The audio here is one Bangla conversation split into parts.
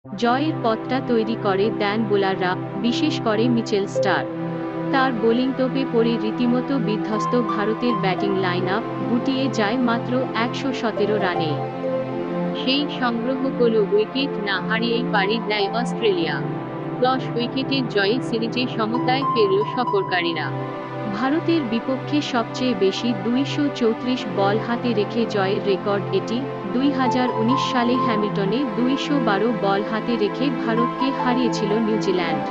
জয়ের পথটা তৈরি করে দেন বোলাররা, বিশেষ করে মিচেল স্টার্ক। তার বোলিং তোপে পড়ে রীতিমতো বিধ্বস্ত ভারতের ব্যাটিং লাইন আপ, গুটিয়ে যায় মাত্র ১১৭ রানে। সেই সংগ্রহগুলো উইকেট না হারিয়েই পাড়ি দেয় অস্ট্রেলিয়া। ১০ উইকেটের জয়ে সিরিজে সমতায় ফেরল সফরকারীরা। ভারতের বিপক্ষে সবচেয়ে বেশি ২৩৪ বল হাতে রেখে জয়ের রেকর্ড এটি। ২০১৯ সালে হ্যামিল্টনে ২১২ বল হাতে রেখে ভারতকে হারিয়েছিল নিউজিল্যান্ড।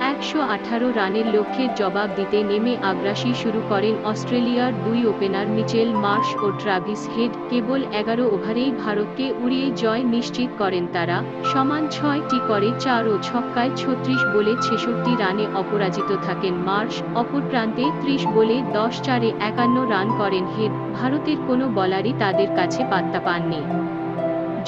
১১৮ রানের লক্ষ্যের জবাব দিতে নেমে আগ্রাসী শুরু করেন অস্ট্রেলিয়ার দুই ওপেনার মিচেল মার্শ ও ট্রাভিস হেড। কেবল ১১ ওভারেই ভারতকে উড়িয়ে জয় নিশ্চিত করেন তারা। সমান ৬টি করে ৪ ও ছক্কায় ৩৬ বলে ৬৬ রানে অপরাজিত থাকেন মার্শ। অপর প্রান্তে ৩০ বলে ১০-৪-এ ৫১ রান করেন হেড। ভারতের কোনো বলারই তাদের কাছে পাত্তা পাননি।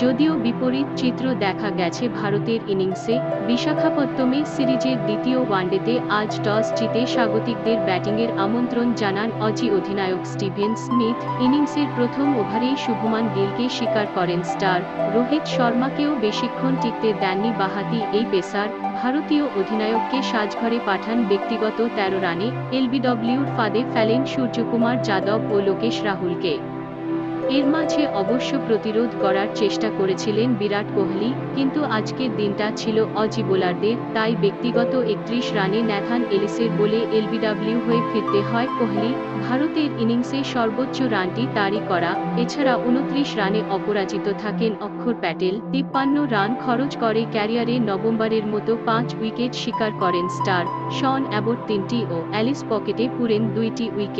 যদিও বিপরীত চিত্র দেখা গেছে ভারতের ইনিংসে। বিশাখাপত্তমে সিরিজের দ্বিতীয় ওয়ানডেতে আজ টস জিতে স্বাগতিকদের ব্যাটিংয়ের আমন্ত্রণ জানান অজি অধিনায়ক স্টিভেন স্মিথ। ইনিংসের প্রথম ওভারেই শুভমান গিলকে শিকার করেন স্টার্ক। রোহিত শর্মাকেও বেশিক্ষণ টিকতে দেননি বাঁহাতি এই পেসার। ভারতীয় অধিনায়ককে সাজঘরে পাঠান ব্যক্তিগত ১৩ রানে। এলবিডব্লিউর ফাঁদে ফেলেন সূর্যকুমার যাদব ও লোকেশ রাহুলকে। এর মাঝে অবশ্য প্রতিরোধ করার চেষ্টা করেছিলেন বিরাট কোহলি, কিন্তু আজকের দিনটা ছিল অজি বোলারদের। তাই ব্যক্তিগত ৩১ রানে ন্যাথান এলিসের বলে এলবিডব্লিউ হয়ে ফিরতে হয় কোহলি। ভারতের ইনিংসে সর্বোচ্চ রানটি তারই করা। এছাড়া ২৯ রানে অপরাজিত থাকেন অক্ষর প্যাটেল। ৫৩ রান খরচ করে ক্যারিয়ারে নবমবারের মতো ৫ উইকেট শিকার করেন স্টার্ক। শন অ্যাবট ৩টি ও অ্যালিস পকেটে পুরেন ২টি উইকেট।